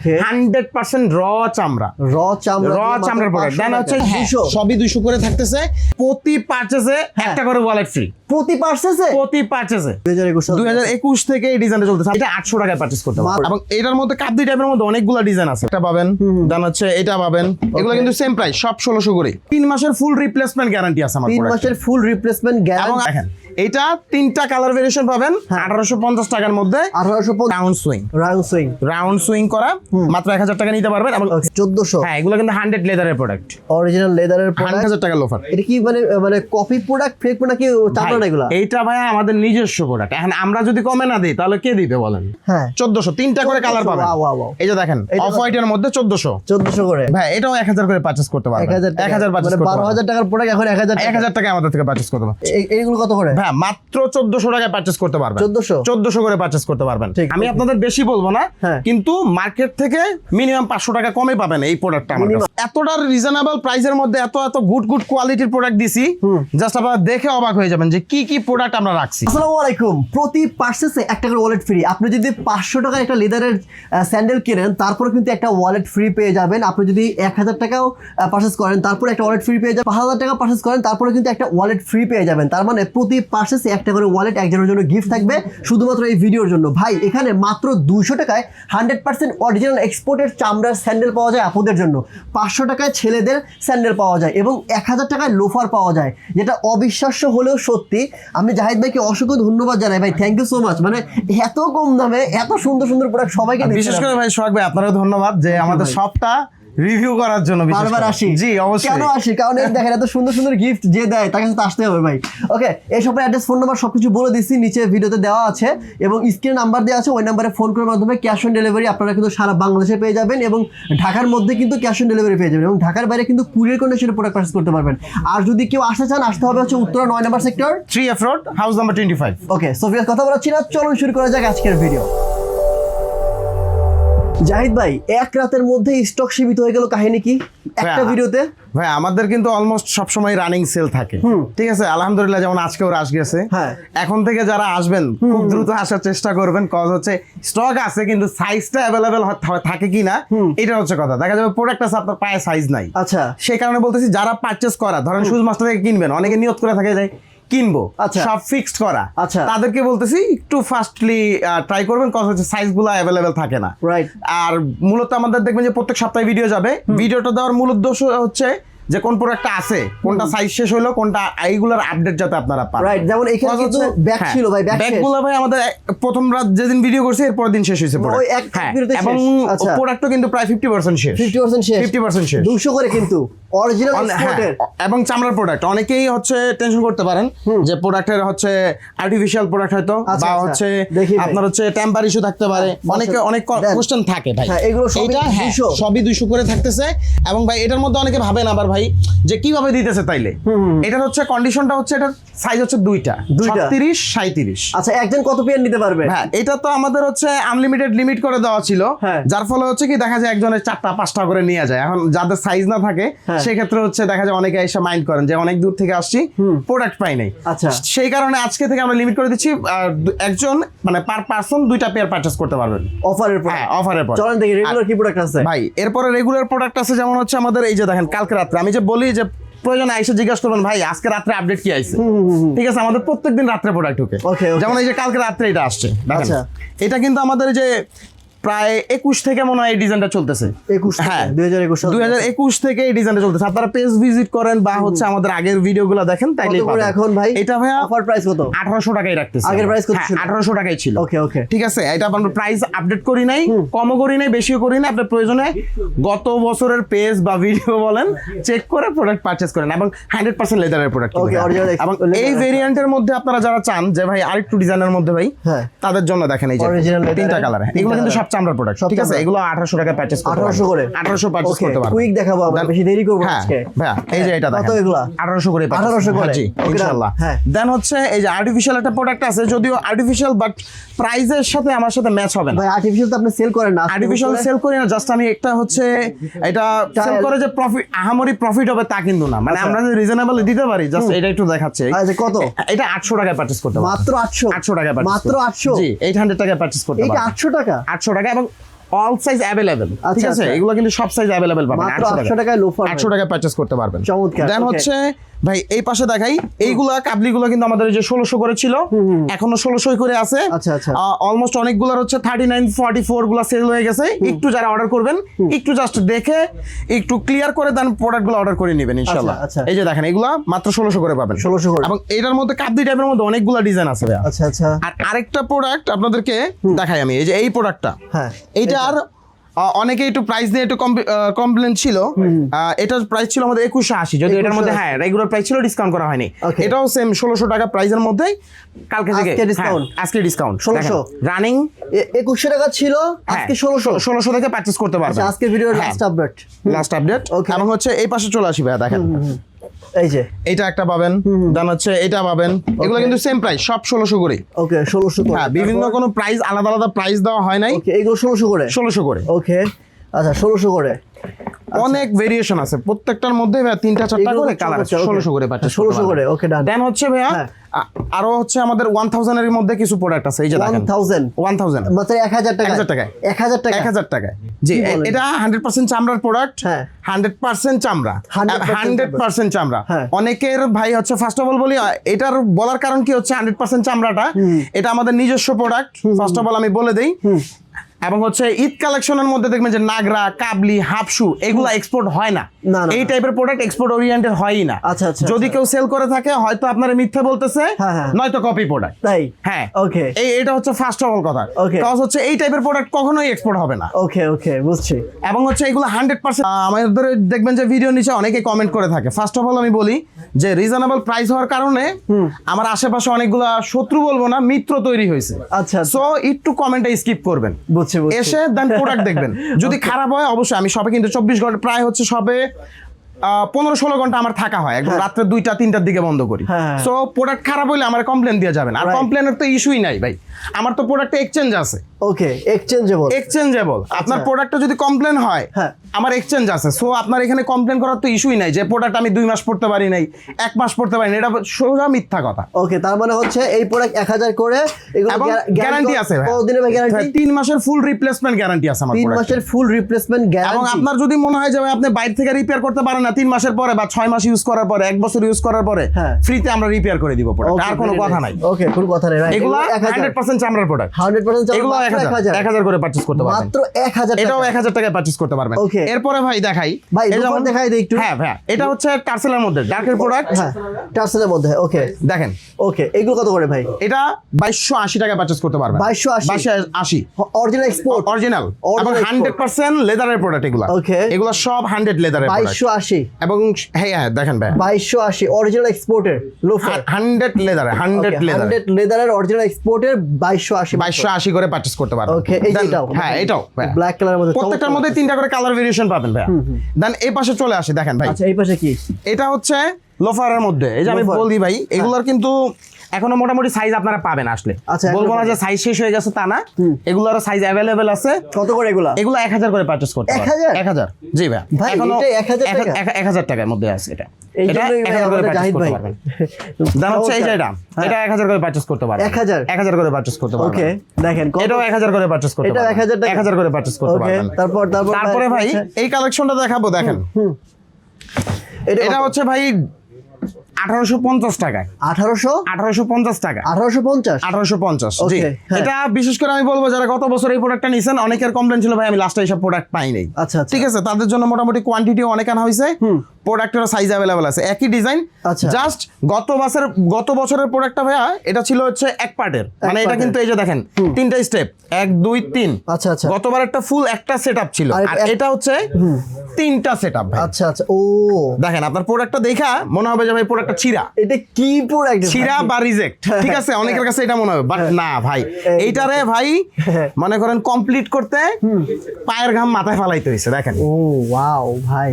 100% র চামড়ার প্রোডাক্ট। দেন হচ্ছে সবই 200 করে থাকতেছে, প্রতি পারচেজে একটা করে ওয়ালেট ফ্রি। প্রতি পারচেজে 2021 থেকে এই ডিজাইনটা চলতেছে। এটা 800 টাকায় পারচেজ করতে পারবেন। এবং এটার মধ্যে কাপ 2 টাইপের মধ্যে অনেকগুলো ডিজাইন আছে। এটা পাবেন, দেন হচ্ছে এটা পাবেন। এগুলো কিন্তু সেম প্রাইস, সব 1600 করে। 3 মাসের ফুল রিপ্লেসমেন্ট গ্যারান্টি আছে আমার। 3 মাসের ফুল রিপ্লেসমেন্ট গ্যারান্টি। এবং দেখেন এটা 3টা কালার ভেরিয়েশন পাবেন 1850 টাকার মধ্যে। 1850 রাউন্ড সুইং করা, মাত্র 1000 টাকা নিতে পারবেন। এবং 1400। হ্যাঁ, এগুলো কিন্তু 100 লেদারের প্রোডাক্ট, অরিজিনাল লেদারের প্রোডাক্ট। 1000 টাকা লোফার। এটা কি মানে কপি প্রোডাক্ট, ফেক প্রোডাক্ট, কি চামড়া না এগুলা? এইটা ভাই আমাদের নিজস্ব প্রোডাক্ট। এখন আমরা যদি কমে না দিই তাহলে কে দিবে বলেন? হ্যাঁ, 1400, 3টা করে কালার পাবেন। এই যে দেখেন অফ হোয়াইটের মধ্যে 1400 করে। ভাই এটাও 1000 করে পারচেজ করতে পারবেন। 1000 পারচেজ করতে পারবেন। 12000 টাকার প্রোডাক্ট এখন 1000 টাকা আমাদের থেকে পারচেজ করতে পারবেন। এইগুলো কত করে? ভাই মাত্র 1400 টাকায় পারচেজ করতে পারবেন। 1400 করে পারচেজ করতে পারবেন। আমি আপনাদের বেশি বলবো না, কিন্তু মার্কেট থেকে মিনিমাম 500 টাকা কমে পাবেন এই প্রোডাক্টটা আমার কাছে। এতটা রিজনেবল প্রাইসের মধ্যে এত গুড কোয়ালিটির প্রোডাক্ট দিছি, জাস্ট আপনারা দেখে অবাক হয়ে যাবেন যে কি প্রোডাক্ট আমরা রাখছি। আসসালামু আলাইকুম। প্রতি পারচেজে একটা করে ওয়ালেট ফ্রি। আপনি যদি 500 টাকার একটা লেদারের স্যান্ডেল কেনেন, তারপর কিন্তু একটা ওয়ালেট ফ্রি পেয়ে যাবেন। আপনি যদি 1000 টাকাও পারচেজ করেন, তারপর একটা ওয়ালেট ফ্রি পেয়ে যাবেন। 5000 টাকা পারচেজ করেন, তারপরে কিন্তু একটা ওয়ালেট ফ্রি পেয়ে যাবেন। তার মানে প্রতি পারচেজে একটা করে ওয়ালেট একজনের জন্য গিফট থাকবে, শুধুমাত্র এই ভিডিওর জন্য। ভাই এখানে মাত্র 200 টাকায় 100% অরিজিনাল এক্সপোর্টের চামড়ার স্যান্ডেল পাওয়া যায় আপনাদের জন্য। 500 টাকায় ছেলেদের স্যান্ডেল পাওয়া যায় এবং 1000 টাকায় লোফার পাওয়া যায়, যেটা অবিশ্বাস্য হলেও সত্যি। আমি জাহিদ ভাইকে অসংখ্য ধন্যবাদ জানাই ভাই, থ্যাংক ইউ সো মাচ। মানে এত কম দামে এত সুন্দর সুন্দর প্রোডাক্ট সবাইকে, বিশেষ করে ভাই সোহাগ ভাই আপনারও ধন্যবাদ যে আমাদের সবটা রিভিউ করার জন্য বারবার আসি। জি অবশ্যই। কেন আসি? কারণ এই দেখেন এত সুন্দর সুন্দর গিফট যে দেয় তার কাছে তো আসতে হবে ভাই। ওকে, এই সব অ্যাড্রেস, ফোন নাম্বার সবকিছু বলে দিচ্ছি, নিচে ভিডিওতে দেওয়া আছে এবং স্ক্রিনে নাম্বার দেওয়া আছে। ওই নাম্বারে ফোন করার মাধ্যমে ক্যাশ অন ডেলিভারি আপনারা কিন্তু সারা বাংলাদেশে পেয়ে যাবেন এবং ঢাকার মধ্যে কিন্তু ক্যাশ অন ডেলিভারি পেয়ে যাবেন এবং ঢাকার বাইরে কিন্তু কুরিয়ার কন্ডিশনে প্রোডাক্ট পারচেজ করতে পারবেন। আর যদি কেউ আসতে চান, আসতে হবে হচ্ছে উত্তরা 9 নম্বর sector, 3F road, house number 25। Okay, Sophia কথা বলাচ্ছি না, চলুন শুরু করা যাক আজকের ভিডিও। জাহিদ ভাই, এক রাতের মধ্যে স্টক সীমিত হয়ে গেল, কাহিনী কি একটা ভিডিওতে? ভাই আমাদের কিন্তু অলমোস্ট সবসময় রানিং সেল থাকে, ঠিক আছে? আলহামদুলিল্লাহ, যেমন আজকেও রাশ গেছে। এখন থেকে যারা আসবেন খুব দ্রুত আসার চেষ্টা করবেন, কজ হচ্ছে স্টক আছে কিন্তু সাইজটা অ্যাভেলেবেল থাকে কিনা এটা হচ্ছে কথা। দেখা যাবে প্রোডাক্ট আছে আপনার পায়ে সাইজ নাই। আচ্ছা, সেই কারণে বলতেছি যারা পারচেস করা, ধরেন শুজ মাস্টার থেকে কিনবেন, অনেকে নিয়ত করে থাকে যায় কিনবো, সব ফিক্সড করা, তাদেরকে বলতেছি একটু ফাস্টলি ট্রাই করবেন, কজ হচ্ছে সাইজ গুলো অ্যাভেলেবেল থাকে না। আর মূলত আমাদের দেখবেন যে প্রত্যেক সপ্তাহে ভিডিও যাবে। ভিডিওটা দেওয়ার মূল উদ্দেশ্য হচ্ছে যে কোন প্রোডাক্টটা আছে, কোনটা সাইজ শেষ হলো, কোনটা এইগুলার আপডেট যাতে আপনারা পান। রাইট, যেমন এখানে কিন্তু ব্যাগ ছিল ভাই, ব্যাগগুলো ভাই আমাদের প্রথম রাত যেদিন ভিডিও করছি এর পরের দিন শেষ হয়েছে প্রোডাক্ট। এবং প্রোডাক্টও কিন্তু প্রায় 50% শেষ। 50% শেষ 200 করে কিন্তু অরিজিনাল এক্সপোর্টের এবং চামড়ার প্রোডাক্ট। অনেকেই হচ্ছে টেনশন করতে পারেন যে প্রোডাক্টের হচ্ছে আর্টিফিশিয়াল প্রোডাক্ট হয়তো, বা হচ্ছে আপনার হচ্ছে টেম্পার ইস্যু থাকতে পারে, অনেক কোশ্চেন থাকে ভাই। এটা সবই 200 করে থাকতেছে। এবং ভাই এটার মধ্যে অনেকে ভাবেন আবার ভাই যে কিভাবে দিতেছে, তাইলে এটা হচ্ছে কন্ডিশনটা হচ্ছে এটার সাইজ হচ্ছে দুইটা 36, 37। আচ্ছা, একজন কত পেয়ার নিতে পারবে? হ্যাঁ, এটা তো আমাদের হচ্ছে আনলিমিটেড লিমিট করে দেওয়া ছিল, যার ফলে হচ্ছে কি দেখা যায় একজনের 4টা 5টা করে নিয়ে যায়। এখন যাদের সাইজ না থাকে সেক্ষেত্রে হচ্ছে দেখা যায় অনেকে এসে মাইন্ড করেন যে অনেক দূর থেকে আসছি, প্রোডাক্ট পাই নাই। আচ্ছা, সেই কারণে আজকে থেকে আমরা লিমিট করে দিচ্ছি, একজন মানে পার পারসন 2টা পেয়ার পারচেজ করতে পারবেন অফারের পর। হ্যাঁ, অফারের পর। চলেন দেখি রেগুলার কি প্রোডাক্ট আছে ভাই। এরপরে রেগুলার প্রোডাক্ট আছে, যেমন হচ্ছে আমাদের এই যে দেখেন কালকে রাত্রে, আমি যে বলি যে প্রয়োজন আইসে জিজ্ঞাসা করবেন ভাই আজকে রাত্রে আপডেট কি আইছে, ঠিক আছে? আমাদের প্রত্যেকদিন রাত্রে প্রোডাক্ট ঢোকে। যেমন এই যে কালকে রাত্রে এটা আসছে, দেখেন এটা কিন্তু আমাদের যে প্রায় 21 থেকে মনে হয় এই ডিজাইনটা চলতেছে। 2021 থেকে এই ডিজাইনটা চলতেছে। আপনারা পেজ ভিজিট করেন বা হচ্ছে আমাদের আগের ভিডিওগুলো দেখেন, তাইলে এখন ভাই এটা ভাই অফার প্রাইস কত? 1800 টাকাই রাখতেছি। আগের প্রাইস কত ছিল? 1800 টাকাই ছিল। ওকে, ঠিক আছে। এটা আমরা প্রাইস আপডেট করি নাই, কমও করি নাই, বেশিও করি নাই। আপনার প্রয়োজনে গত বছরের পেজ বা ভিডিও বলেন চেক করে প্রোডাক্ট পারচেজ করেন এবং 100% লেদারের প্রোডাক্ট। এবং এই ভেরিয়েন্টের মধ্যে আপনারা যারা চান যে ভাই আরেকটু ডিজাইনের মধ্যে ভাই, তাদের জন্য দেখেন এই যে 3টা কালার, এগুলো কিন্তু সব চামড়ার প্রোডাক্ট, ঠিক আছে? এগুলো 1800 টাকা পারচেজ করতে পারবেন। 1800 পারচেজ করতে পারবেন। কুইক দেখাবো আমরা, বেশি দেরি করব না আজকে। ভাই এই যে এটা দেখেন, কত এগুলো? 1800 করে 1800 করে, জি ইনশাআল্লাহ। দেন হচ্ছে এই যে আর্টিফিশিয়াল একটা প্রোডাক্ট আছে, যদিও আর্টিফিশিয়াল বাট প্রাইসের সাথে আমার সাথে ম্যাচ হবে না। ভাই আর্টিফিশিয়াল তো আপনি সেল করেন না? আর্টিফিশিয়াল সেল করি না, জাস্ট আমি একটা হচ্ছে এটা সেল করে যে প্রফিট, আহামরি প্রফিট হবে তা কিন্তু না। মানে আমরা যে রিজনেবল দিতে পারি, জাস্ট এটা একটু দেখাচ্ছি। আচ্ছা, কত? এটা 800 টাকায় পারচেজ করতে পারবেন। মাত্র 800 টাকায় পারচেজ, মাত্র 800? জি 800 টাকায় পারচেজ করতে পারবেন। এটা 800 টাকা? 800 টাকা। এবং অল সাইজ अवेलेबल, ঠিক আছে? এগুলো কিন্তু সব সাইজ अवेलेबल পাবেন। মাত্র 800 টাকায় লোফার, 800 টাকায় পারচেজ করতে পারবেন। চমৎকার। দেন হচ্ছে ভাই এই পাশে দেখাই, এইগুলা কাবলিগুলো কিন্তু আমাদের যে 1600 করে ছিল, এখনো 1600 করে আছে। আচ্ছা আচ্ছা, অলমোস্ট অনেকগুলোর হচ্ছে 39 44 গুলো সেল হয়ে গেছে। একটু যারা অর্ডার করবেন একটু জাস্ট দেখে একটু ক্লিয়ার করে দেন প্রোডাক্টগুলো অর্ডার করে নেবেন ইনশাআল্লাহ। এই যে দেখেন এগুলা মাত্র 1600 করে পাবেন, 1600 করে। এবং এটার মধ্যে কাবলি টাইপের মধ্যে অনেকগুলো ডিজাইন আছে ভাই। আচ্ছা আচ্ছা। আর আরেকটা প্রোডাক্ট আপনাদেরকে দেখাই আমি, এই যে এই প্রোডাক্টটা, হ্যাঁ এইটার অনেকে একটু প্রাইস নিয়ে একটু কমপ্লেন ছিল। এটার প্রাইস ছিল আমাদের 2180, যদি এটার মধ্যে হ্যাঁ রেগুলার প্রাইস ছিল, ডিসকাউন্ট করা হয়নি। এটাও সেম 1600 টাকা প্রাইসের মধ্যেই কালকে থেকে আজকে ডিসকাউন্ট 1600 রানিং। 2100 টাকা ছিল, আজকে 1600 থেকে পারচেজ করতে পারবেন। আজকে ভিডিওর লাস্ট আপডেট। এবং হচ্ছে এই পাশে চলে আসি ভাইয়া, দেখেন এই যে এটা একটা পাবেন, দেন হচ্ছে এটা পাবেন। এগুলো কিন্তু সেম প্রাইস, সব 1600 করে। ওকে 1600 করে। হ্যাঁ, বিভিন্ন কোনো প্রাইস আলাদা আলাদা প্রাইস দেওয়া হয় নাই। ওকে, এগুলো 1600 করে। 1600 করে। ওকে আচ্ছা, 1600 করে। অনেক ভেরিয়েশন আছে, প্রত্যেকটার মধ্যে ভাইয়া 3টা 4টা করে কালার আছে। 1600 করে পাচ্ছেন, 1600 করে। ওকে ডান। দেন হচ্ছে ভাইয়া আরো হচ্ছে আমাদের 1000 এর মধ্যে কিছু প্রোডাক্ট আছে। এই যে দেখেন 1000 মাত্র 1000 টাকা। 1000 টাকায় 1000 টাকা 1000 টাকায়। জি, এটা 100% চামড়ার প্রোডাক্ট। হ্যাঁ 100% চামড়া, 100% চামড়া। হ্যাঁ। অনেকের ভাই হচ্ছে ফার্স্ট অফ অল বলি, এটার বলার কারণ কি হচ্ছে 100% চামড়াটা, এটা আমাদের নিজস্ব প্রোডাক্ট। ফার্স্ট অফ অল আমি বলে দেই। এবং হচ্ছে ঈদ কালেকশনের মধ্যে দেখবেন যে নাগরা, কাবলি, হাফশু এগুলা এক্সপোর্ট হয় না। এই টাইপের প্রোডাক্ট এক্সপোর্ট ওরিয়েন্টেড হয়ই না। আচ্ছা আচ্ছা। যদি কেউ সেল করে থাকে হয়তো আপনারা মিথ্যা বলতেছে, নয়তো কপি প্রোডাক্ট। তাই? হ্যাঁ ওকে, এটা হচ্ছে ফার্স্ট অফ অল কথা। ওকে, কজ হচ্ছে এই টাইপের প্রোডাক্ট কখনোই এক্সপোর্ট হবে না। ওকে ওকে, বুঝছি। এবং হচ্ছে এগুলো 100% আমাদের দেখবেন যে ভিডিও নিচে অনেকে কমেন্ট করে থাকে। ফার্স্ট অফ অল আমি বলি যে রিজনেবল প্রাইস হওয়ার কারণে আমার আশেপাশে অনেকগুলা শত্রু বলবো না, মিত্র তৈরি হয়েছে। আচ্ছা, সো একটু কমেন্টে স্কিপ করবেন, বুঝছি। এসে দেন প্রোডাক্ট দেখবেন। যদি খারাপ হয় অবশ্যই, আমি সবে কিন্তু 24 ঘন্টা প্রায় হচ্ছে সবে 15-16 ঘন্টা আমার থাকা হয়, একদম রাত্রে 2টা-3টার দিকে বন্ধ করি। সো প্রোডাক্ট খারাপ হলে আমার কমপ্লেন দিয়ে যাবেন। আর কমপ্লেনের তো ইস্যুই নাই ভাই, আমার তো প্রোডাক্টে এক্সচেঞ্জ আছে। ওকে, এক্সচেঞ্জেবল। আপনার প্রোডাক্টটা যদি কমপ্লেন হয়, আমার এক্সচেঞ্জ আছে। সো আপনার এখানে কমপ্লেন করার তো ইস্যুই নাই যে প্রোডাক্ট আমি 2 মাস পড়তে পারি নাই, 1 মাস পড়তে পারি না, এটা সোজা মিথ্যা কথা। ওকে, তার মানে হচ্ছে এই প্রোডাক্ট 1000 করে, এগুলো গ্যারান্টি আছে ভাই। কতদিনের গ্যারান্টি? 3 মাসের ফুল রিপ্লেসমেন্ট গ্যারান্টি আছে আমার প্রোডাক্টে। 3 মাসের ফুল রিপ্লেসমেন্ট গ্যারান্টি। এবং আপনার যদি মনে হয় যে ভাই আপনি বাইরে থেকে রিপেয়ার করতে পারেন না, 3 মাসের পরে বা 6 মাস ইউজ করার পরে, 1 বছর ইউজ করার পরে ফ্রিতে আমরা রিপেয়ার করে দিব প্রোডাক্ট। আর কোনো কথা নাই। ওকে, কোনো কথা নাই। এগুলো 100% চামড়ার প্রোডাক্ট, 100% চামড়া। এগুলো 1000 করে পারচেজ করতে পারবেন, মাত্র 1000 টাকা। এটাও 1000 টাকায় পারচেজ করতে পারবেন। এরপরে ভাই দেখাই, ভাই যেমন দেখাই দেই একটু। হ্যাঁ ভাই, এটা হচ্ছে টার্সেলের মধ্যে ডার্কের প্রোডাক্ট। হ্যাঁ, টার্সেলের মধ্যে। ওকে, দেখেন। ওকে, এগুলো কত করে ভাই? এটা 2280 টাকায় পারচেজ করতে পারবেন। 2280 অরিজিনাল এক্সপোর্ট, অরিজিনাল এবং 100% লেদারের প্রোডাক্ট এগুলো। ওকে, এগুলো সব 100 লেদারের প্রোডাক্ট। 2280 এবং হ্যাঁ দেখেন ভাই, 2280 অরিজিনাল এক্সপোর্টের লোফার, 100 লেদার, 100 লেদারের অরিজিনাল এক্সপোর্টের 2280 করে পারচেজ করতে পারবেন। ওকে, এই যেটাও। হ্যাঁ, এটাও ব্ল্যাক কালারের মধ্যে, প্রত্যেকটার মধ্যে 3টা করে কালার ভেরিয়েশন পাবেন ভাই। দেন এই পাশে চলে আসে, দেখেন ভাই। আচ্ছা, এই পাশে কি? এটা হচ্ছে লোফারের মধ্যে। এই যে আমি বলি ভাই, এগুলোর কিন্তু এখনো মোটামুটি সাইজ আপনারা পাবেন আসলে। বলবো না যে সাইজ শেষ হয়ে গেছে তা না, এগুলোর সাইজ अवेलेबल আছে। কত করে এগুলো? এগুলো 1000 করে পারচেজ করতে পারবেন। 1000? জি ভাই, এখনো 1000 টাকার মধ্যে আছে। এটা 1000 করে পারচেজ করতে পারবেন। দাম হচ্ছে এই যে এটা 1000 করে পারচেজ করতে পারবেন। 1000 করে পারচেজ করতে পারবেন। ওকে, দেখেন এটাও 1000 করে পারচেজ করতে পারবেন। এটা 1000 টাকা, 1000 করে পারচেজ করতে পারবেন। তারপরে ভাই এই কালেকশনটা দেখাবো, দেখেন। এটা হচ্ছে ভাই 1850 টাকায়। 1850 টাকা। 1850 জি। এটা বিশেষ করে আমি বলবো যারা গত বছর এই প্রোডাক্টটা নিছেন, অনেকের কমপ্লেন ছিল ভাই আমি লাস্টে এইসব প্রোডাক্ট পাই নাই। আচ্ছা, ঠিক আছে, তাদের জন্য মোটামুটি কোয়ান্টিটি অনেক আনা হয়েছে। প্রোডাক্টের সাইজ अवेलेबल আছে, একই ডিজাইন। জাস্ট গত বছরের প্রোডাক্টটা ভাইয়া এটা ছিল হচ্ছে এক পার্টের, মানে এটা কিন্তু এই যে দেখেন 3টা স্টেপ, 1 2 3। আচ্ছা আচ্ছা, গতবার একটা ফুল একটা সেটআপ ছিল, আর এটা হচ্ছে 3টা সেটআপ ভাই। আচ্ছা আচ্ছা, ও দেখেন আপনার প্রোডাক্টটা দেখা মনে হবে যে ভাই প্রোডাক্টটা ছিঁড়া। এটা কি প্রোডাক্ট? ছিঁড়া বা রিজেক্ট, ঠিক আছে, অনেকের কাছে এটা মনে হবে, বাট না ভাই, এইটারে ভাই মনে করেন কমপ্লিট করতে পায়ের ঘাম মাথায় ফালাইতে হয়েছে। দেখেন, ও ওয়াও ভাই,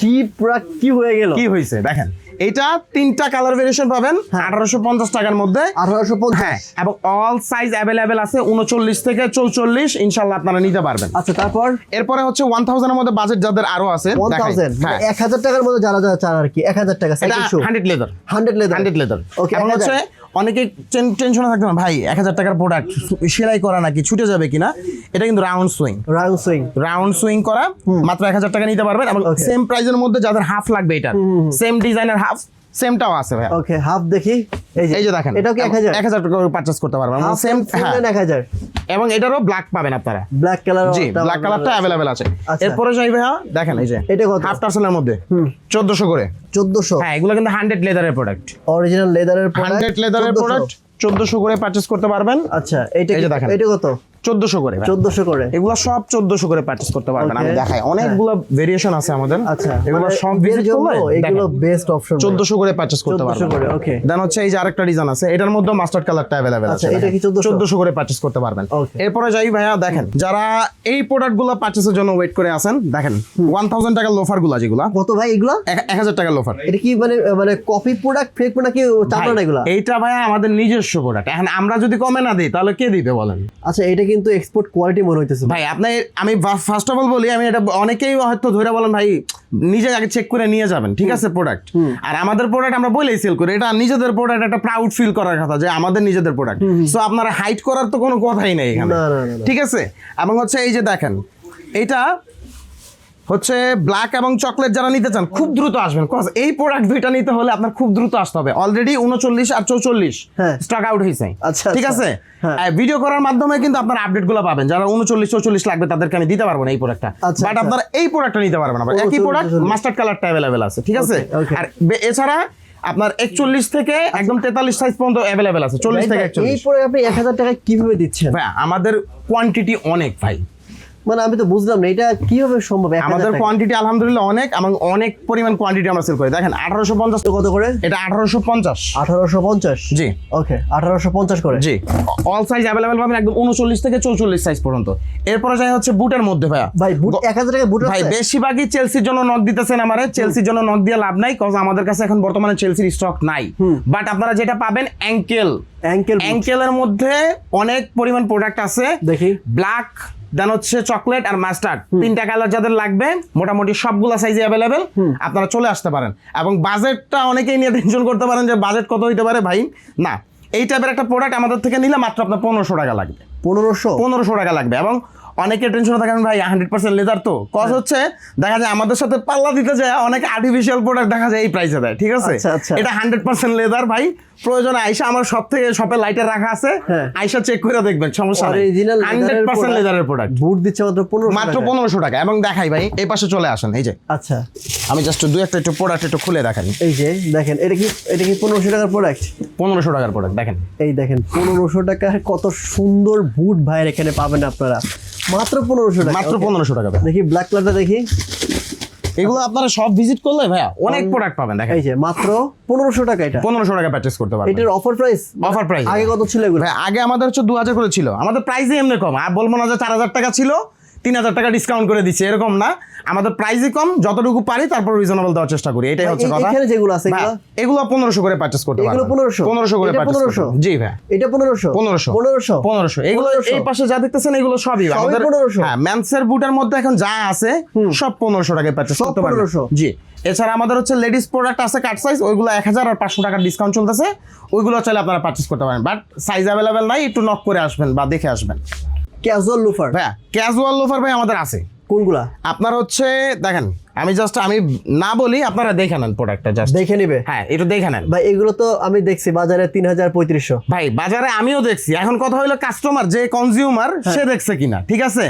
কি প্রোডাক্ট, কি হয়ে গেল, কি হয়েছে দেখেন। এটা 3টা কালার ভেরিয়েশন পাবেন 1850 টাকার মধ্যে। 1850, হ্যাঁ, এবং অল সাইজ अवेलेबल আছে 39 থেকে 44, ইনশাআল্লাহ আপনারা নিতে পারবেন। আচ্ছা, এরপরে হচ্ছে 1000 এর মধ্যে বাজেট যাদের আরো আছে, 1000 মানে 1000 টাকার মধ্যে যারা চান আর কি, 1000 টাকা। এটা 100 লেদার। ওকে, এবং হচ্ছে অনেকে টেনশনে থাকতে না ভাই 1000 টাকার প্রোডাক্ট সেলাই করা নাকি ছুটে যাবে কিনা, এটা কিন্তু রাউন্ড সুইং করা মাত্র 1000 টাকা নিতে পারবেন এবং সেম প্রাইজের মধ্যে যাদের হাফ লাগবে এটার সেম ডিজাইনের হাফ সেমটাও আছে ভাই। ওকে, হাফ দেখি, এই যে দেখেন এটাও কি 1000 টাকা করে পারচেজ করতে পারবেন সেম 1000 এবং এটারও ব্ল্যাক পাবেন আপনারা, ব্ল্যাক কালার, জি ব্ল্যাক কালারটা अवेलेबल আছে। এরপরে যাই ভাই দেখেন এই যে এটা কত, হাফ টার্সেলের মধ্যে 1400 করে, 1400, হ্যাঁ এগুলো কিন্তু 100 লেদারের প্রোডাক্ট, অরিজিনাল লেদারের প্রোডাক্ট, 100 লেদারের প্রোডাক্ট 1400 করে পারচেজ করতে পারবেন। আচ্ছা এইটা দেখেন, এটা কত, 1400 করে, 1400 করে, এগুলো সব 1400 করে পারচেজ করতে পারবেন। আমি দেখাই অনেকগুলো ভেরিয়েশন আছে আমাদের। আচ্ছা এগুলো সব ভিজিট করলে এগুলো বেস্ট অপশন, 1400 করে পারচেজ করতে পারবেন। ওকে, দেন হচ্ছে এই যে আরেকটা ডিজাইন আছে, এটার মধ্যে মাস্টার্ড কালারটা अवेलेबल আছে। আচ্ছা এটা কি 1400 করে পারচেজ করতে পারবেন। এরপরে যাই ভাইয়া দেখেন যারা এই প্রোডাক্টগুলো পারচেজের জন্য ওয়েট করে আছেন, দেখেন 1000 টাকার লোফারগুলো যেগুলো, কত ভাই এগুলো? 1000 টাকার লোফার। এটা কি মানে কপি প্রোডাক্ট, ফেক প্রোডাক্ট কি চামড়া না এগুলো? এইটা ভাইয়া আমাদের নিজস্ব প্রোডাক্ট, এখন আমরা যদি কমে না দিই তাহলে কে দিবে বলেন? আচ্ছা এটা কিন্তু এক্সপোর্ট কোয়ালিটি মনে হইতেছে ভাই। আমি ফার্স্ট অফ অল বলি, আমি এটা অনেকেই হয়তো ধরে বলেন ভাই নিজে আগে চেক করে নিয়ে যাবেন, ঠিক আছে প্রোডাক্ট। আর আমাদের প্রোডাক্ট আমরা বলেই সেল করি, এটা নিজেদের প্রোডাক্ট, একটা প্রাউড ফিল করার কথা যে আমাদের নিজেদের প্রোডাক্ট। সো আপনারা হাইড করার তো কোনো কথাই নেই এখানে, ঠিক আছে। এবং হচ্ছে এই যে দেখেন এইটা হচ্ছে ব্ল্যাক এবং চকলেট, যারা নিতে চান খুব দ্রুত আসবেন, কজ এই প্রোডাক্ট দুইটা নিতে হলে আপনার খুব দ্রুত আসতে হবে। অলরেডি 39 আর 44 স্টক আউট হয়েছে, ঠিক আছে। ভিডিও করার মাধ্যমে কিন্তু আপনারা আপডেটগুলো পাবেন। যারা 39 44 লাগবে তাদেরকে আমি দিতে পারবো না এই প্রোডাক্টটা, বাট আপনারা এই প্রোডাক্টটা নিতে পারবেন। আবার একই প্রোডাক্ট মাস্টার্ড কালারটা अवेलेबल আছে, ঠিক আছে। আর এছাড়া আপনার 41 থেকে একদম 43 সাইজ পর্যন্ত अवेलेबल আছে, 40 থেকে 41। এই প্রোডাক্ট আপনি 1000 টাকা কিভাবে দিচ্ছেন? ভাই আমাদের কোয়ান্টিটি অনেক ভাই, মানে আমি তো বুঝলাম না এটা কিভাবে সম্ভব। আমাদের কোয়ান্টিটি আলহামদুলিল্লাহ অনেক, এবং অনেক পরিমাণ কোয়ান্টিটি আমরা সেল করি। দেখেন 1850 কত করে? এটা 1850। জি ওকে, 1850 করে। জি, অল সাইজ अवेलेबल পাবেন একদম 39 থেকে 44 সাইজ পর্যন্ত। এরপরে যাই হচ্ছে বুটের মধ্যে ভাই বুট 1000 টাকা বুট আছে ভাই। বেশিরভাগই চেলসির জন্য নক দিতেছেন আমারে, চেলসির জন্য নক দিয়ে লাভ নাই, কজ আমাদের কাছে এখন বর্তমানে চেলসির স্টক নাই। বাট আপনারা যেটা পাবেন অ্যাঙ্কেলের মধ্যে অনেক পরিমাণ প্রোডাক্ট আছে, দেখি ব্ল্যাক, দেন হচ্ছে চকলেট আর মাস্টার্ড, তিনটা কালার যাদের লাগবে মোটামুটি সবগুলা সাইজে अवेलेबल, আপনারা চলে আসতে পারেন। এবং বাজেটটা অনেকেই নিয়ে টেনশন করতে পারেন যে বাজেট কত হইতে পারে, ভাই না, এই টাইপের একটা প্রোডাক্ট আমাদের থেকে নিলে মাত্র আপনার 1500 টাকা লাগবে, 1500 টাকা লাগবে। এবং অনেকে টেনশনে থাকেন ভাই 100% লেদার, তো কজ হচ্ছে দেখা যায় আমাদের সাথে পাল্লা দিতে যায় অনেকে আর্টিফিশিয়াল প্রোডাক্ট দেখা যায় এই প্রাইসে দেয়, ঠিক আছে। এটা 100% লেদার ভাই, প্রয়োজনে আইসা আমার সব থেকে শপে লাইটার রাখা আছে, আইসা চেক করে দেখবেন, সমস্যা নেই। 100% লেদারের প্রোডাক্ট, বুট দিচ্ছে মাত্র 1500 টাকা। এবং দেখাই ভাই এই পাশে চলে আসেন, এই যে আচ্ছা আমি জাস্ট দুই একটা একটু প্রোডাক্ট একটু খুলে দেখাই। এই যে দেখেন এটা কি 1500 টাকার প্রোডাক্ট, 1500 টাকার প্রোডাক্ট দেখেন, এই দেখেন 1500 টাকার কত সুন্দর বুট ভাইয়ের এখানে পাবেন আপনারা, মাত্র 1500 টাকা, মাত্র 1500 টাকা। দেখি ব্ল্যাক কালারটা দেখি, এগুলো আপনারা সব ভিজিট করলে ভাইয়া অনেক প্রোডাক্ট পাবেন। দেখেন এই যে মাত্র 1500 টাকা, এটা 1500 টাকা পারচেজ করতে পারবেন। এটার অফার প্রাইস আগে কত ছিল এগুলো? ভাই আগে আমাদের হচ্ছে 2000 করে ছিল, আমাদের প্রাইসই এমনি কম। আর বলবো না যে 4000 টাকা ছিল 3000 টাকা ডিসকাউন্ট করে দিচ্ছে, এরকম না, আমাদের প্রাইসই কম, যতটুকু পারি তারপর রিজনেবল দেওয়ার চেষ্টা করি, এটাই হচ্ছে কথা। এখানে যেগুলো আছে এগুলো 1500 করে পারচেজ করতে পারবেন। এগুলো 1500 করে পারচেজ করতে, জি ভাই এটা 1500 এগুলো এই পাশে যা দেখতেছেন এগুলো সবই আমাদের। হ্যাঁ, মেন্সের বুটের মধ্যে এখন যা আছে সব 1500 টাকায় পারচেজ করতে পারবেন, জি। এছাড়া আমাদের হচ্ছে লেডিস প্রোডাক্ট আছে কাট সাইজ, ওইগুলো 1000 আর 500 টাকার ডিসকাউন্ট চলতেছে, ওইগুলো চাইলে আপনারা পারচেজ করতে পারেন, বাট সাইজ अवेलेबल নাই, একটু নক করে আসবেন বা দেখে আসবেন। ক্যাজুয়াল লোফার ভাই, ক্যাজুয়াল লোফার ভাই আমাদের আছে। কোনগুলা? আপনার হচ্ছে দেখেন, আমি না বলি, আপনারা দেখে নেন প্রোডাক্টটা, জাস্ট দেখে নিবে। হ্যাঁ, একটু দেখে নেন ভাই। এগুলো তো আমি দেখছি বাজারে 3000-3500। ভাই বাজারে আমিও দেখছি, এখন কথা হলো কাস্টমার যে কনজিউমার সে দেখছে কিনা, ঠিক আছে।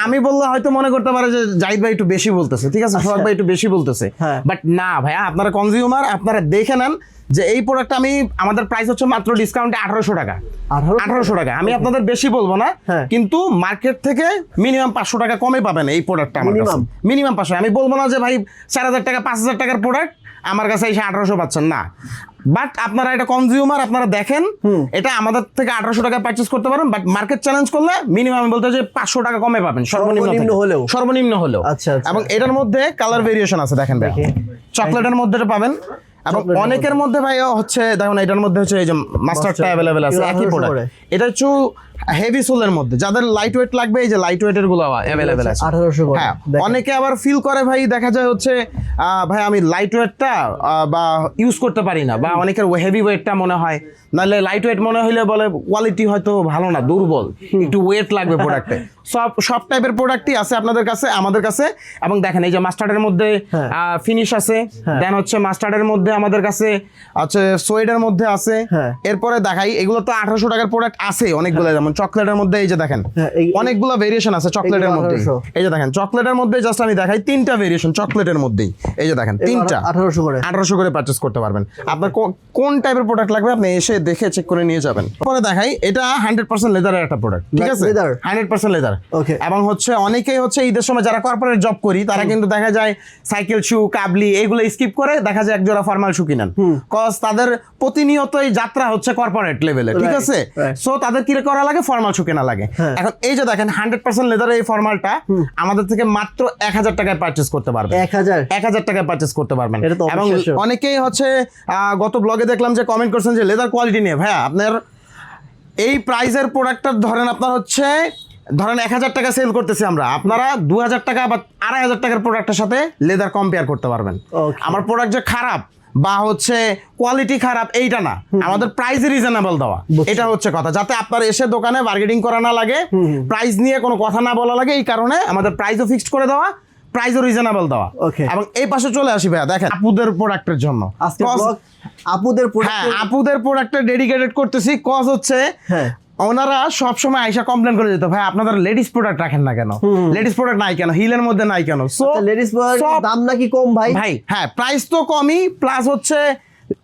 আমি বললে হয়তো মনে করতে পারে যে জাহিদ ভাই একটু বেশি বলতেছে, ঠিক আছে, সোহাগ ভাই একটু বেশি বলতেছে, বাট না ভাইয়া, আপনারা কনজিউমার, আপনারা দেখে নেন যে এই প্রোডাক্টটা আমাদের প্রাইস হচ্ছে মাত্র ডিসকাউন্টে 1800 টাকা। 1800 টাকা, আমি আপনাদের বেশি বলবো না, কিন্তু মার্কেট থেকে মিনিমাম 500 টাকা কমে পাবেন এই প্রোডাক্টটা আমার কাছে, মিনিমাম 500। আমি বলবো না যে ভাই 4000 টাকা 5000 টাকার প্রোডাক্ট আমার কাছে এসে 1800 পাচ্ছেন, না। বাট আপনারা এটা কনজিউমার, আপনারা দেখেন এটা আমাদের থেকে 1800 টাকা পারচেজ করতে পারেন, বাট মার্কেট চ্যালেঞ্জ করলে মিনিমাম বলতে যে 500 টাকা কমে পাবেন সর্বনিম্ন হলেও। এবং এটার মধ্যে কালার ভেরিয়েশন আছে, দেখেন ভাই, চকলেটের মধ্যে পাবেন, এবং অনেকের মধ্যে ভাই হচ্ছে দেখুন এটার মধ্যে হচ্ছে এই যে মাস্টার্ডটা अवेलेबल আছে, একই প্রোডাক্ট। এটা হচ্ছে হেভি সোলের মধ্যে, যাদের লাইট ওয়েট লাগবে এই যে লাইট ওয়েটের গুলো अवेलेबल আছে 1800 করে। হ্যাঁ, অনেকে আবার ফিল করে ভাই, দেখা যায় হচ্ছে ভাই আমি লাইট ওয়েটটা বা ইউজ করতে পারি না, বা অনেকের হেভি ওয়েটটা মনে হয়, নাহলে লাইট ওয়েট মনে হইলে বলে কোয়ালিটি হয়তো ভালো না, দুর্বল, একটু ওয়েট লাগবে প্রোডাক্টে। সব টাইপের প্রোডাক্টই আছে আপনাদের কাছে, আমাদের কাছে। এবং দেখেন এই যে মাস্টার্ডের মধ্যে ফিনিশ আছে, দেন হচ্ছে মাস্টার্ডের মধ্যে আমাদের কাছে আছে, সোয়েডের মধ্যে আছে। এরপরে দেখাই, এগুলো তো 1800 টাকার প্রোডাক্ট আছে অনেকগুলো, যেমন চকলেটের মধ্যে এই যে দেখেন অনেকগুলো ভেরিয়েশন আছে চকলেটের মধ্যে। এই যে দেখেন চকলেটের মধ্যে জাস্ট আমি দেখাই 3টা ভেরিয়েশন চকলেটের মধ্যেই, এই যে দেখেন 3টা 1800 করে পারচেজ করতে পারবেন। আপনার কোন টাইপের প্রোডাক্ট লাগবে আপনি এসে দেখে চেক করে নিয়ে যাবেন। পরে দেখাই, এটা 100% লেদারের একটা প্রোডাক্ট, ঠিক আছে, 100% লেদার। এবং হচ্ছে অনেকেই হচ্ছে ঈদের সময় যারা কর্পোরেট জব করি তারা কিন্তু দেখা যায় সাইকেল শু, কাবলি এগুলো স্কিপ করে দেখা যায় একজোড়া ফর্মাল শু কিনেন, কজ তাদের প্রতিনিয়তই যাত্রা হচ্ছে কর্পোরেট লেভেলে, ঠিক আছে। সো তাদের কি করা লাগে, ফর্মাল শু কেনা লাগে। এখন এই যে দেখেন 100% লেদারের এই ফর্মালটা আমাদের থেকে মাত্র 1000 টাকায় পারচেজ করতে পারবেন, 1000 টাকায় পারচেজ করতে পারবেন। এবং অনেকেই হচ্ছে গত ব্লগে দেখলাম যে কমেন্ট করছেন যে লেদার কোয়ালিটি নিয়ে, ভাইয়া আপনার এই প্রাইজের প্রোডাক্টটা ধরেন আপনার হচ্ছে 1000 টাকা সেল করতেছি আমরা, আপনারা 2000 টাকা বা 2500 টাকার প্রোডাক্টের সাথে লেদার কম্পেয়ার করতে পারবেন। আমার প্রোডাক্ট যে খারাপ বা হচ্ছে কোয়ালিটি খারাপ এইটা না, আমাদের প্রাইস রিজনেবল দেওয়া, এটা হচ্ছে কথা, যাতে আপনার এসে দোকানে বার্গেনিং করা না লাগে, প্রাইস নিয়ে কোনো কথা না বলা লাগে, এই কারণে আমাদের প্রাইসও ফিক্সড করে দেওয়া, প্রাইসও রিজনেবল দেওয়া। এবং এই পাশে চলে আসি ভাইয়া, দেখেন আপুদের প্রোডাক্টের জন্য, আপুদের প্রোডাক্টে ডেডিকেটেড করতেছি, কজ হচ্ছে ওনারা সবসময় আইসা কমপ্লেন করে যেত, ভাই আপনারা লেডিস প্রোডাক্ট রাখেন না কেন, লেডিস প্রোডাক্ট নাই কেন, হিলের মধ্যে নাই কেন। সো লেডিস প্রোডাক্টের দাম নাকি কম ভাই? হ্যাঁ প্রাইস তো কমই, প্লাস হচ্ছে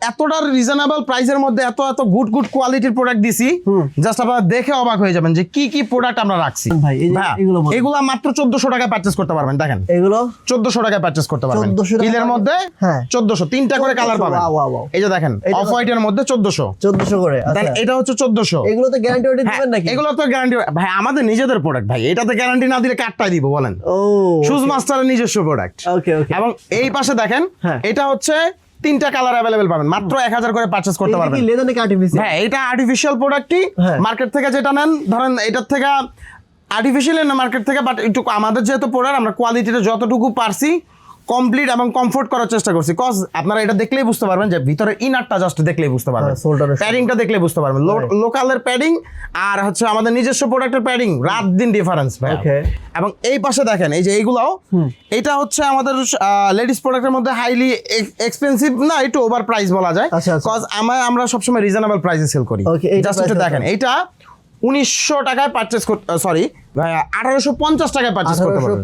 এতটা রিজনেবল প্রাইসের মধ্যে এত গুড কোয়ালিটির প্রোডাক্ট দিছি, জাস্ট আপনারা দেখে অবাক হয়ে যাবেন যে কি প্রোডাক্ট আমরা রাখছি। ভাই এগুলো মাত্র 1400 টাকায় পারচেজ করতে পারবেন, দেখেন এগুলো 1400 টাকায় পারচেজ করতে পারবেন, হিলের মধ্যে 1400, 3টা করে কালার পাবেন। এই যে দেখেন অফ হোয়াইটের মধ্যে 1400 করে, দেন এটা হচ্ছে 1400। এগুলো তো গ্যারান্টি ওয়ারেন্টি দিবেন নাকি? এগুলো তো গ্যারান্টি ভাই, আমাদের নিজেদের প্রোডাক্ট ভাই, এটাতে গ্যারান্টি না দিলে কাটটাই দিব বলেন। শুজ মাস্টারের নিজস্ব প্রোডাক্ট। এবং এই পাশে দেখেন এটা হচ্ছে 3টা কালার अवेलेबल পাবেন, মাত্র 1000 করে পারচেজ করতে পারবেন। এটা কি লেদার নাকি আর্টিফিশিয়াল? হ্যাঁ এটা আর্টিফিশিয়াল প্রোডাক্টই, মার্কেট থেকে যেটা নেন ধরেন এটার থেকে আর্টিফিশিয়াল না মার্কেট থেকে, বাট একটু আমাদের যেহেতু প্রোডাক্ট আমরা কোয়ালিটিটা যতটুকু পারছি কমপ্লিট এবং কমফোর্ট করার চেষ্টা করছি, কজ আপনারা এটা দেখলেই বুঝতে পারবেন যে ভিতরে ইনারটা জাস্ট দেখলেই বুঝতে পারবেন, প্যাডিংটা দেখলেই বুঝতে পারবেন, লোকালের প্যাডিং আর হচ্ছে আমাদের নিজস্ব প্রোডাক্টের প্যাডিং রাত দিন ডিফারেন্স ভাই। এবং এই পাশে দেখেন এই যে এইগুলাও, এটা হচ্ছে আমাদের লেডিস প্রোডাক্টের মধ্যে হাইলি এক্সপেন্সিভ না, একটু ওভার প্রাইস বলা যায়, কজ আমরা সবসময় রিজনেবল প্রাইসে সেল করি। জাস্ট একটু দেখেন এইটা 1900 টাকায় পারচেজ করতে, সরি ভাই 1850 টাকায় পারচেজ করতে পারবেন,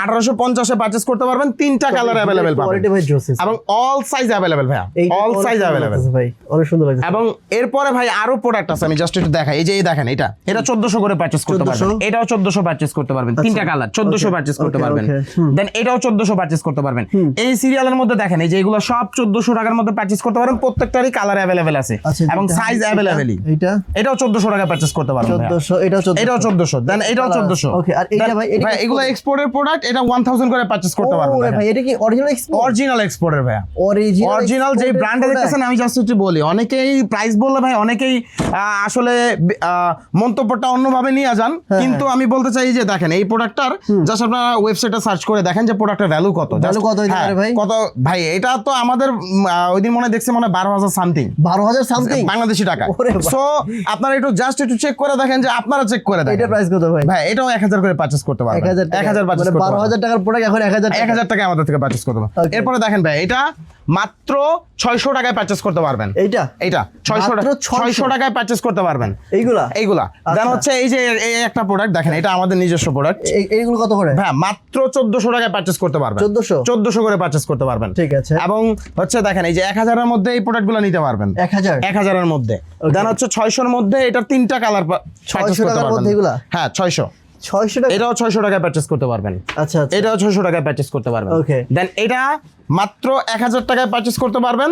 1850 এ পারচেজ করতে পারবেন, 3টা কালার अवेलेबल পাবেন এবং অল সাইজ अवेलेबल ভাই, অল সাইজ अवेलेबल ভাই, অনেক সুন্দর লাগছে। এবং এরপরে ভাই আরো প্রোডাক্ট আছে, আমি জাস্ট একটু দেখাই, এই যে এই দেখেন এটা 1400 করে পারচেজ করতে পারবেন, এটাও 1400 পারচেজ করতে পারবেন, 3টা কালার 1400 পারচেজ করতে পারবেন, দেন এটাও 1400 পারচেজ করতে পারবেন। এই সিরিয়ালের মধ্যে দেখেন এই যে এগুলো সব 1400 টাকার মধ্যে পারচেজ করতে পারবেন, প্রত্যেকটারই কালার अवेलेबल আছে এবং সাইজ अवेलेबल। এটাও 1400 টাকায় পারচেজ করতে পারবেন, এটাও 1400, দেন এটাও 1400। ওকে, আর এটা ভাই এগুলো এক্সপোর্টের প্রোডাক্ট, এটা 1000 করে পারচেজ করতে পারবেন। ওরে ভাই এটা কি অরিজিনাল এক্সপোর্ট? অরিজিনাল এক্সপোর্টের ভাই, অরিজিনাল যে ব্র্যান্ডে দেখতেছেন, আমি জাস্ট একটু বলি, অনেকেই প্রাইস বললে ভাই অনেকেই আসলে মন্তব্যটা অন্যভাবে নিয়ে যান, কিন্তু আমি বলতে চাই যে দেখেন এই প্রোডাক্টটার জাস্ট আপনারা ওয়েবসাইটে সার্চ করে দেখেন যে প্রোডাক্টের ভ্যালু কত, কত ভাই। এটা তো আমাদের ওইদিন মনে দেখছে মনে 12000 সামথিং, 12000 সামথিং বাংলাদেশি টাকা। সো আপনারা একটু জাস্ট একটু চেক করে দেখেন যে আপনারা চেক করে দেখেন এটা প্রাইস কত ভাই। এটাও 1000 করে পারচেজ করতে পারবেন, 1000 পারচেজ করতে পারবেন, 12000 টাকার প্রোডাক্ট এখন 1000 টাকা আমাদের থেকে পারচেজ করতে পারবেন। এরপরে দেখেন ভাই এটা মাত্র 600 টাকায় পারচেজ করতে পারবেন, এইটা 600 টাকায় পারচেজ করতে পারবেন এইগুলা। দেন হচ্ছে এই যে এই একটা প্রোডাক্ট দেখেন, এটা আমাদের নিজস্ব প্রোডাক্ট, এইগুলো কত করে ভাই? মাত্র 1400 টাকায় পারচেজ করতে পারবেন, 1400 করে পারচেজ করতে পারবেন, ঠিক আছে। এবং হচ্ছে দেখেন এই যে 1000 এর মধ্যে এই প্রোডাক্টগুলো নিতে পারবেন, 1000 এর মধ্যে। দেন হচ্ছে 600 এর মধ্যে এটা 3টা কালার পারচেজ করতে পারবেন, হ্যাঁ 600 টাকা, এটাও 600 টাকায় পারচেজ করতে পারবেন, আচ্ছা এটাও 600 টাকায় পারচেজ করতে পারবেন। দেন এটা মাত্র 1000 টাকায় পারচেজ করতে পারবেন,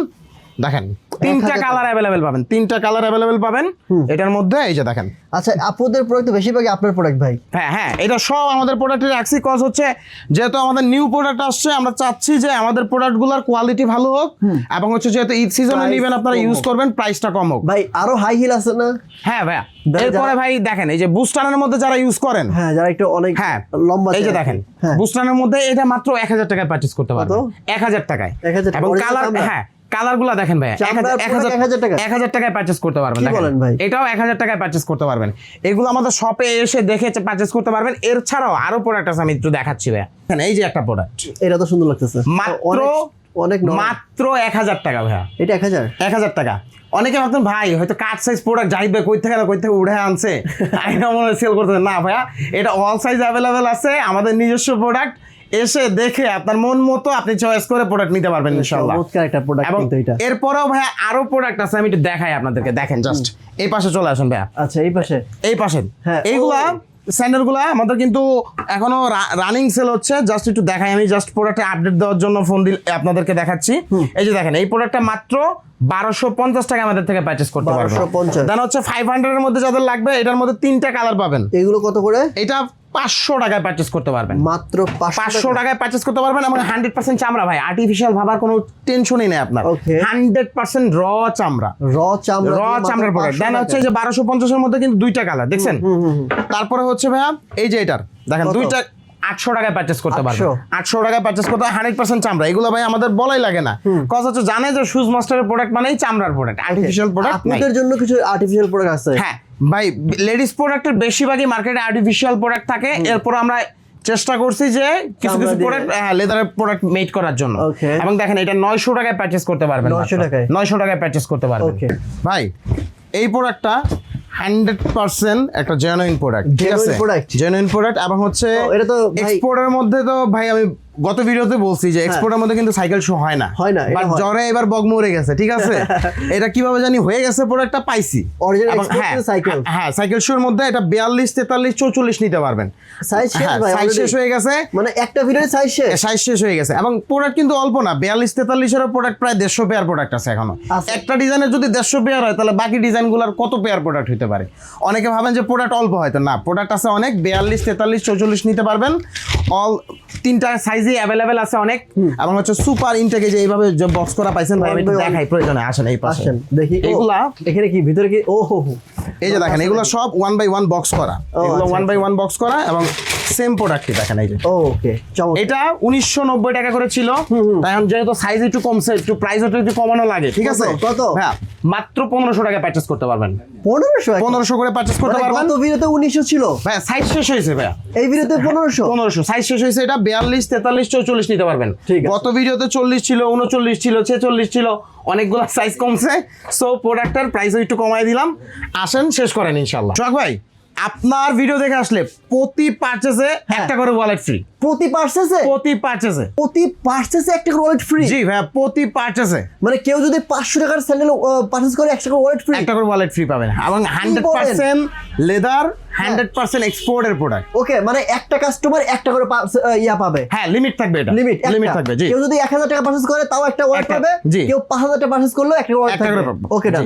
দেখেন 3টা কালার অ্যাভেলেবেল পাবেন, 3টা কালার অ্যাভেলেবেল পাবেন এটার মধ্যে। এই যে দেখেন, আচ্ছা আপনাদের প্রোডাক্ট তো বেশিরভাগই আপনার প্রোডাক্ট ভাই। হ্যাঁ এটা সব আমাদের প্রোডাক্টের রাখছি, কজ হচ্ছে যেহেতু আমাদের নিউ প্রোডাক্ট আসছে, আমরা চাচ্ছি যে আমাদের প্রোডাক্টগুলোর কোয়ালিটি ভালো হোক, এবং হচ্ছে যেহেতু ঈদ সিজনে নেবেন আপনারা ইউজ করবেন, প্রাইসটা কম হোক। ভাই আরো হাই হিল আছে না? হ্যাঁ ভাইয়া, এরপরে ভাই দেখেন এই যে বুস্টারের মধ্যে যারা ইউজ করেন, হ্যাঁ যারা একটু অনেক হ্যাঁ লম্বা, এই যে দেখেন বুস্টারের মধ্যে এটা মাত্র 1000 টাকায় পারচেজ করতে পারবেন, 1000 টাকায়। 1000 এবং কালার, হ্যাঁ কালারগুলো দেখেন ভাই, 1000 টাকায় পারচেজ করতে পারবেন। এটাও 1000 টাকায় পারচেজ করতে পারবেন। এগুলো আমাদের শপে এসে দেখে পারচেজ করতে পারবেন। এর ছাড়াও আরো প্রোডাক্ট আছে, আমি একটু দেখাচ্ছি ভাই। এই যে একটা প্রোডাক্ট, এটা তো সুন্দর লাগতেছে, মাত্র 1000 টাকা ভাইয়া। এটা 1000 টাকা। অনেকে ভাবতেন ভাই হয়তো কাট সাইজ প্রোডাক্ট জাহিদ ভাই কই থেকে উঠে আনছে, আইনা মনে সেল করতে। না ভাইয়া, এটা অল সাইজ অ্যাভেলেবেল আছে, আমাদের নিজস্ব প্রোডাক্ট। এসে দেখে আপনার মন মতো আপনি চয়েস করে প্রোডাক্ট নিতে পারবেন ইনশাআল্লাহ। চমৎকার একটা প্রোডাক্ট কিন্তু এটা। এরপরেও ভাইয়া আরো প্রোডাক্ট আছে, আমি একটু দেখাই আপনাদেরকে। দেখেন জাস্ট এই পাশে চলে আসুন ভাইয়া। আচ্ছা এই পাশে হ্যাঁ, এইগুলা স্যান্ডেলগুলা আমাদের কিন্তু এখনো রানিং সেল হচ্ছে। জাস্ট একটু দেখাই, আমি জাস্ট প্রোডাক্টে আপডেট দেওয়ার জন্য ফোন দিল আপনাদেরকে দেখাচ্ছি। এই যে দেখেন, এই প্রোডাক্টটা মাত্র 1250 টাকা আমাদের থেকে পারচেজ করতে পারবেন। 1250 দেন হচ্ছে 500 এর মধ্যে যাদের লাগবে, এটার মধ্যে 3টা কালার পাবেন। এগুলো কত করে? এটা 500 টাকায় পারচেজ করতে পারবেন, মাত্র 500 টাকায় পারচেজ করতে পারবেন। এবং 100% চামড়া ভাই, আর্টিফিশিয়াল ভাবার কোনো টেনশনই নেই আপনার। 100% র চামড়ার প্রোডাক্ট। দেন হচ্ছে যে 1250 এর মধ্যে কিন্তু 2টা কালার দেখছেন। তারপরে হচ্ছে ভাইয়া এই যে এটার দেখেন, 2টা 800 টাকায় পারচেজ করতে পারবেন। 800 টাকায় পারচেজ করতে 100% চামড়া। এগুলো ভাই আমাদের বলাই লাগে না, কজ হচ্ছে জানে যে শুজ মাস্টারের প্রোডাক্ট মানেই চামড়ার প্রোডাক্ট, আর্টিফিশিয়াল প্রোডাক্ট। আপনাদের জন্য কিছু আর্টিফিশিয়াল প্রোডাক্ট আছে? হ্যাঁ ভাই, লেডিস প্রোডাক্টের বেশিরভাগই মার্কেটে আর্টিফিশিয়াল প্রোডাক্ট থাকে। এরপর আমরা চেষ্টা করছি যে কিছু প্রোডাক্ট লেদারের প্রোডাক্ট মেড করার জন্য। এবং দেখেন এটা 900 টাকায় পারচেজ করতে পারবেন, 900 টাকায় পারচেজ করতে পারবেন ভাই। এই প্রোডাক্টটা 100% একটা জেনুইন প্রোডাক্ট, ঠিক আছে, জেনুইন প্রোডাক্ট। এবং হচ্ছে এক্সপোর্টের মধ্যে তো ভাই আমি গত ভিডিওতে বলছি যে এক্সপোর্টের মধ্যে কিন্তু সাইকেল শো হয় না, বাট জ্বরে এবার বগ মরে গেছে, ঠিক আছে। এটা কিভাবে জানি হয়ে গেছে, প্রোডাক্টটা পাইছি। হ্যাঁ সাইকেল শোর মধ্যে এটা 42, 43, 44 নিতে পারবেন। সাইজ শেষ হয়ে গেছে, মানে একটা ভিডিওর সাইজ শেষ হয়ে গেছে। এবং প্রোডাক্ট কিন্তু অল্প না, 42, 43 এর প্রোডাক্ট প্রায় 150 পেয়ার প্রোডাক্ট আছে এখনো। একটা ডিজাইনের যদি 150 পেয়ার হয়, তাহলে বাকি ডিজাইনগুলোর কত পেয়ার প্রোডাক্ট হতে পারে। অনেকে ভাবেন যে প্রোডাক্ট অল্প, হয়তো না, প্রোডাক্ট আছে অনেক। 42, 43, 44 নিতে পারবেন। অল 3টা সাইজই অ্যাভেলেবেল আছে অনেক। এবং হচ্ছে সুপার ইনটেকে যে এইভাবে যে বক্স করা পাইছেন ভাই, আমি দেখাই প্রয়োজনে। আসেন এই পাশে দেখি এগুলা, এখানে কি ভিতরে কি, এই যে দেখেন এগুলো সব 1x1 বক্স করা, এগুলো 1x1 বক্স করা। এবং সেম প্রোডাক্টই দেখেন এই যে, ওকে এটা 1990 টাকা করে ছিল। এখন যেহেতু সাইজ একটু কমছে, একটু প্রাইস একটু কমানো লাগে, ঠিক আছে। কত? হ্যাঁ মাত্র 1500 টাকায় পারচেজ করতে পারবেন। 1500 করে পারচেজ করতে পারবেন। গত ভিডিওতে 1900 ছিল ভাই, সাইজ শেষ হয়েছে ভাই, এই ভিডিওতে 1500 সাইজ শেষ হয়েছে। এটা 42, 43, 44 নিতে পারবেন। গত ভিডিওতে 40 ছিল, 39 ছিল, 46 ছিল, অনেকগুলো সাইজ কমছে। সো প্রোডাক্টের প্রাইস একটু কমাই দিলাম। আসেন শেষ করেন ইনশাআল্লাহ। সোহাগ ভাই, আপনার ভিডিও দেখে আসলে প্রতি পারচেজে একটা করে ওয়ালেট ফ্রি। প্রতি পারচেজে একটা করে ওয়ালেট ফ্রি? জি ভাই, প্রতি পারচেজে। মানে কেউ যদি 500 টাকার স্যান্ডেল পারচেজ করে, একটা করে ওয়ালেট ফ্রি পাবেন। এবং 100% লেদার, 100% এক্সপোর্টের প্রোডাক্ট। ওকে, মানে একটা কাস্টমার একটা করে পাবে। হ্যাঁ, লিমিট থাকবে, এটা লিমিট থাকবে। জি, কেউ যদি 1000 টাকা পারচেজ করে তাও একটা ওয়ালেট পাবে, কেউ 5000 টাকা পারচেজ করলেও একটা ওয়ালেট থাকবে। ওকে।